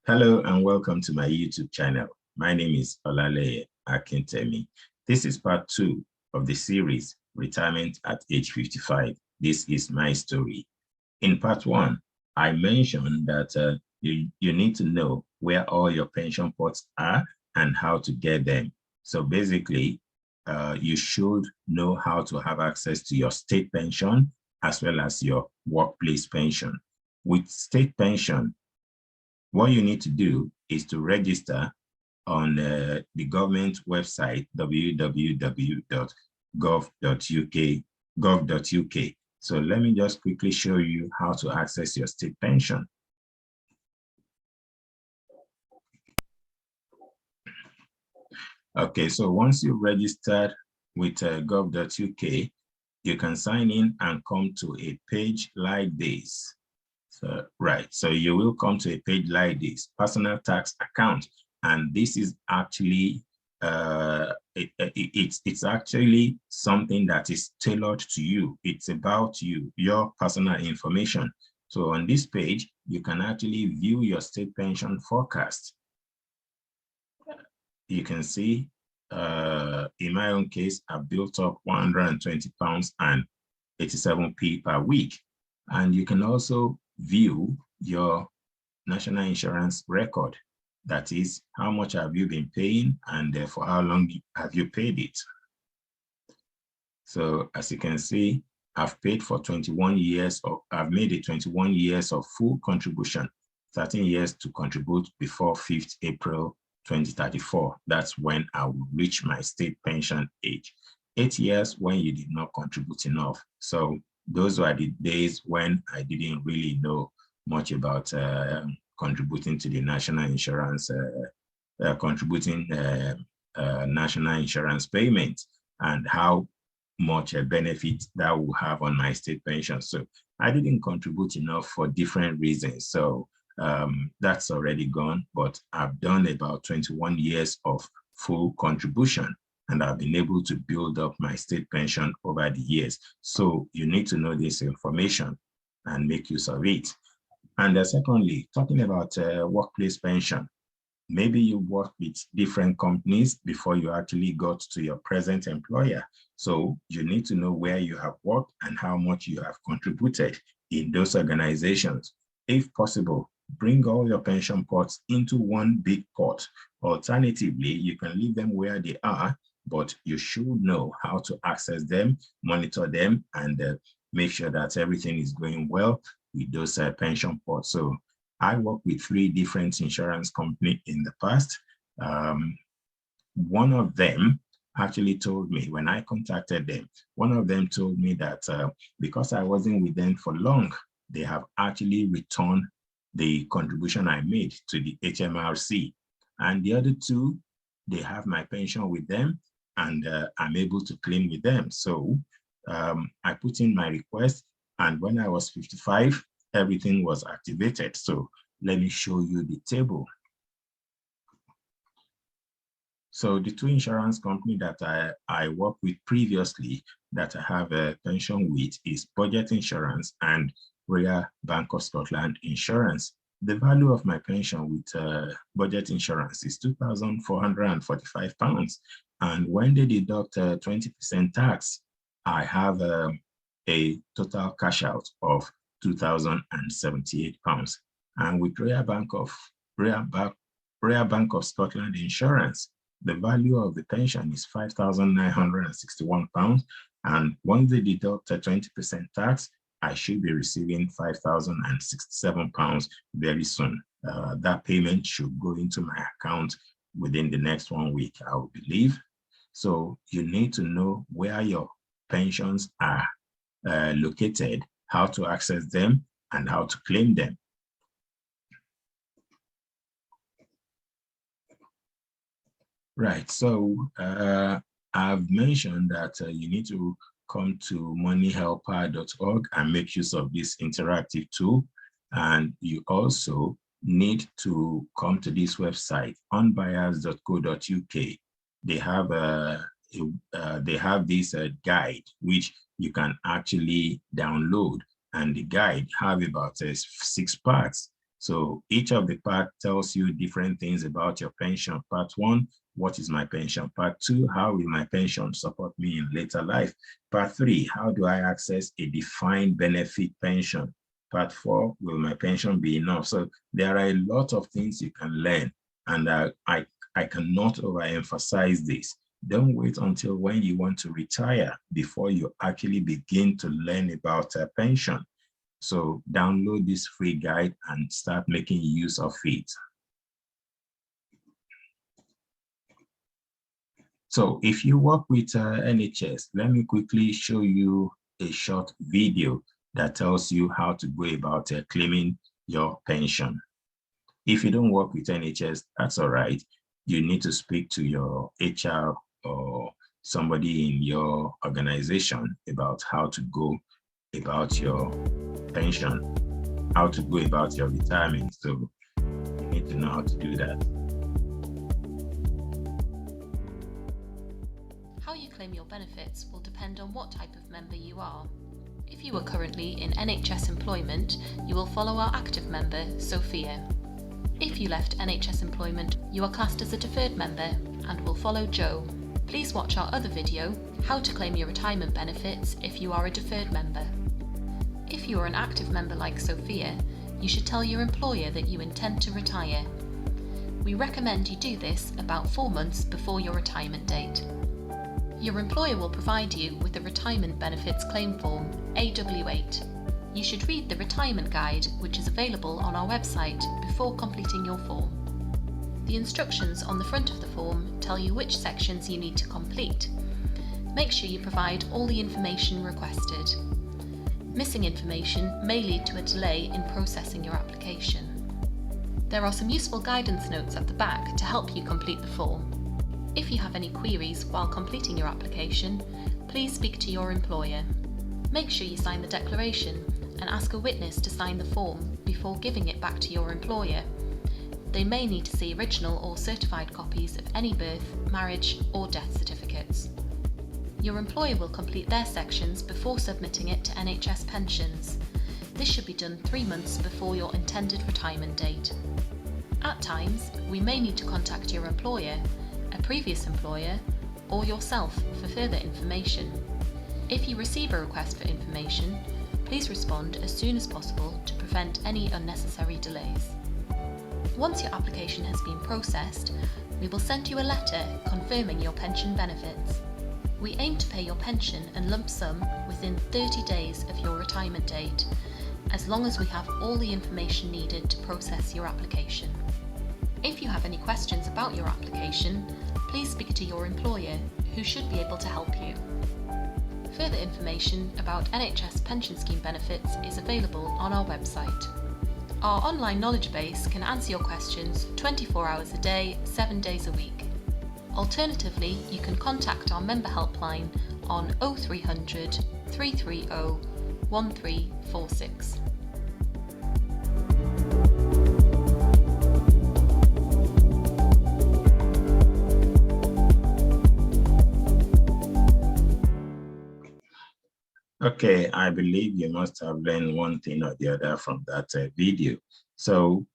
Hello and welcome to my YouTube channel. My name is Olale Akintemi. This is part 2 of the series, Retirement at Age 55. This is my story. In part 1, I mentioned that you need to know where all your pension pots are and how to get them. So basically, you should know how to have access to your state pension as well as your workplace pension. With state pension, what you need to do is to register on the government website, www.gov.uk. So let me just quickly show you how to access your state pension. Okay, so once you've registered with gov.uk, you can sign in and come to a page like this. So, right, so you will come to a page like this, personal tax account. And this is actually, it's actually something that is tailored to you. It's about you, your personal information. So on this page, you can actually view your state pension forecast. You can see, in my own case, I've built up £120 and 87p per week. And you can also view your national insurance record. That is, how much have you been paying and for how long have you paid it? So as you can see, I've paid for 21 years, or I've made it 21 years of full contribution, 13 years to contribute before 5th April 2034. That's when I will reach my state pension age. 8 years when you did not contribute enough. So those were the days when I didn't really know much about contributing to the national insurance, contributing national insurance payment and how much benefit that will have on my state pension. So I didn't contribute enough for different reasons. So that's already gone, but I've done about 21 years of full contribution and I've been able to build up my state pension over the years. So you need to know this information and make use of it. And secondly, talking about workplace pension, maybe you worked with different companies before you actually got to your present employer. So you need to know where you have worked and how much you have contributed in those organizations. If possible, bring all your pension pots into one big pot. Alternatively, you can leave them where they are, but you should know how to access them, monitor them, and make sure that everything is going well with those pension pots. So I worked with 3 different insurance companies in the past. One of them actually told me, when I contacted them, one of them told me that because I wasn't with them for long, they have actually returned the contribution I made to the HMRC. And the other 2, they have my pension with them and I'm able to claim with them. So I put in my request, and when I was 55, everything was activated. So let me show you the table. So the 2 insurance companies that I worked with previously that I have a pension with is Budget Insurance and Royal Bank of Scotland Insurance. The value of my pension with Budget Insurance is £2,445. And when they deduct 20% tax, I have a total cash out of £2,078. And with Royal Bank of Scotland Insurance, the value of the pension is £5,961. And once they deduct 20% tax, I should be receiving £5,067 very soon. That payment should go into my account within the next 1 week, I would believe. So you need to know where your pensions are located, how to access them, and how to claim them. Right, so I've mentioned that you need to come to moneyhelper.org and make use of this interactive tool. And you also need to come to this website, onbuyers.co.uk. They have this guide, which you can actually download. And the guide have about 6 parts. So each of the part tells you different things about your pension. Part 1, what is my pension? Part 2, how will my pension support me in later life? Part 3, how do I access a defined benefit pension? Part 4, will my pension be enough? So there are a lot of things you can learn, and I cannot overemphasize this. Don't wait until when you want to retire before you actually begin to learn about a pension. So download this free guide and start making use of it. So if you work with NHS, let me quickly show you a short video that tells you how to go about claiming your pension. If you don't work with NHS, that's all right. You need to speak to your HR or somebody in your organization about how to go about your pension, how to go about your retirement. So you need to know how to do that. How you claim your benefits will depend on what type of member you are. If you are currently in NHS employment, you will follow our active member, Sophia. If you left NHS employment, you are classed as a deferred member and will follow Joe. Please watch our other video, How to Claim Your Retirement Benefits if you are a deferred member. If you are an active member like Sophia, you should tell your employer that you intend to retire. We recommend you do this about 4 months before your retirement date. Your employer will provide you with the Retirement Benefits Claim Form, AW8. You should read the retirement guide, which is available on our website, before completing your form. The instructions on the front of the form tell you which sections you need to complete. Make sure you provide all the information requested. Missing information may lead to a delay in processing your application. There are some useful guidance notes at the back to help you complete the form. If you have any queries while completing your application, please speak to your employer. Make sure you sign the declaration and ask a witness to sign the form before giving it back to your employer. They may need to see original or certified copies of any birth, marriage, or death certificates. Your employer will complete their sections before submitting it to NHS Pensions. This should be done 3 months before your intended retirement date. At times, we may need to contact your employer, a previous employer, or yourself for further information. If you receive a request for information, please respond as soon as possible to prevent any unnecessary delays. Once your application has been processed, we will send you a letter confirming your pension benefits. We aim to pay your pension and lump sum within 30 days of your retirement date, as long as we have all the information needed to process your application. If you have any questions about your application, please speak to your employer, who should be able to help you. Further information about NHS pension scheme benefits is available on our website. Our online knowledge base can answer your questions 24 hours a day, 7 days a week. Alternatively, you can contact our member helpline on 0300 330 1346. Okay, I believe you must have learned one thing or the other from that video. So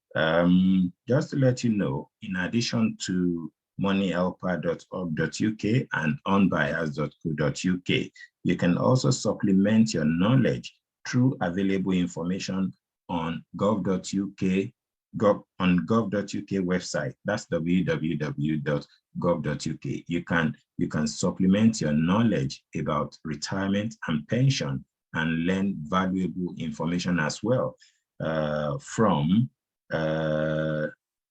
just to let you know, in addition to moneyhelper.org.uk and unbiased.co.uk, you can also supplement your knowledge through available information on gov.uk website. That's www.gov.uk. You can supplement your knowledge about retirement and pension and learn valuable information as well from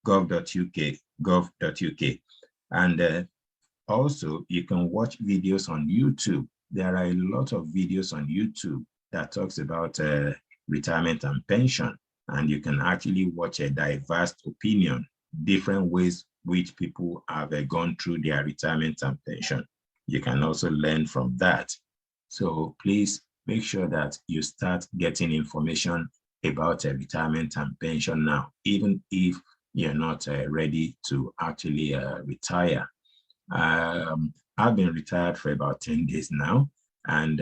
gov.uk. And also, you can watch videos on YouTube. There are a lot of videos on YouTube that talks about retirement and pension, and you can actually watch a diverse opinion, different ways which people have gone through their retirement and pension. You can also learn from that. So please make sure that you start getting information about retirement and pension now, even if you're not ready to actually retire. I've been retired for about 10 days now, and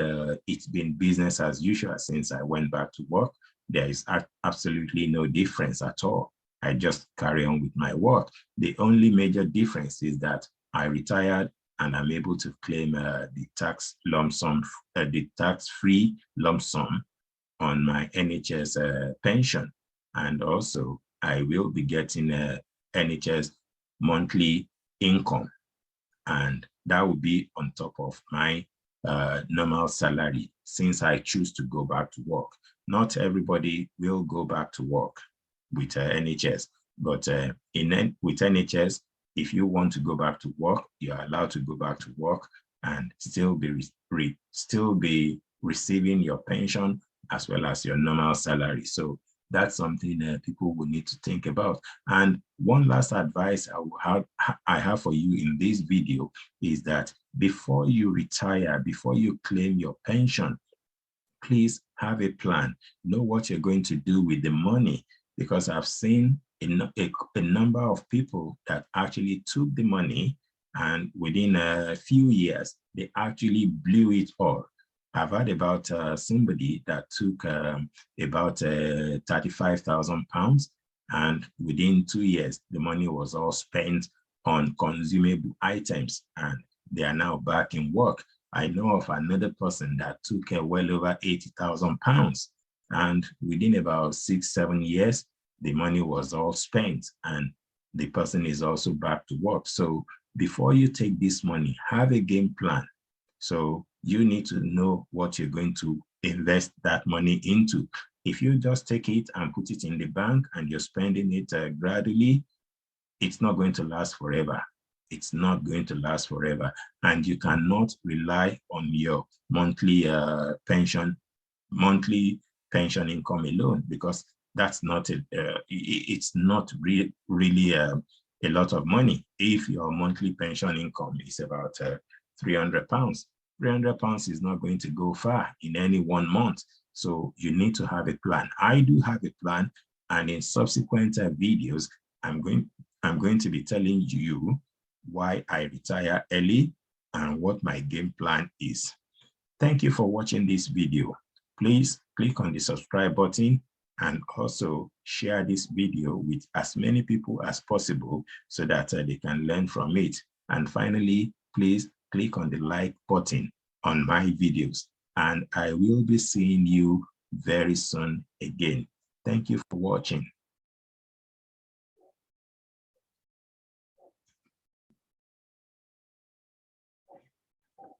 it's been business as usual since I went back to work. there is absolutely no difference at all. I just carry on with my work. The only major difference is that I retired and I'm able to claim the tax lump sum, the tax-free lump sum on my NHS pension. And also, I will be getting a NHS monthly income, and that will be on top of my normal salary since I choose to go back to work. Not everybody will go back to work with NHS, but with NHS, if you want to go back to work, you're allowed to go back to work and still be receiving your pension as well as your normal salary. So that's something people will need to think about. And one last advice I have for you in this video is that before you retire, before you claim your pension, please have a plan. Know what you're going to do with the money, because I've seen a number of people that actually took the money and within a few years, they actually blew it all. I've heard about somebody that took about 35,000 pounds, and within 2 years, the money was all spent on consumable items, and they are now back in work. I know of another person that took well over 80,000 pounds, and within about 6-7 years, the money was all spent, and the person is also back to work. So before you take this money, have a game plan. So you need to know what you're going to invest that money into. If you just take it and put it in the bank and you're spending it gradually, it's not going to last forever. It's not going to last forever. And you cannot rely on your monthly pension income alone, because that's not it's not really a lot of money. If your monthly pension income is about 300 pounds, 300 pounds is not going to go far in any 1 month. So you need to have a plan. I do have a plan, and in subsequent videos, I'm going to be telling you why I retire early and what my game plan is. Thank you for watching this video. Please click on the subscribe button and also share this video with as many people as possible so that they can learn from it. And finally, please click on the like button on my videos, and I will be seeing you very soon again. Thank you for watching.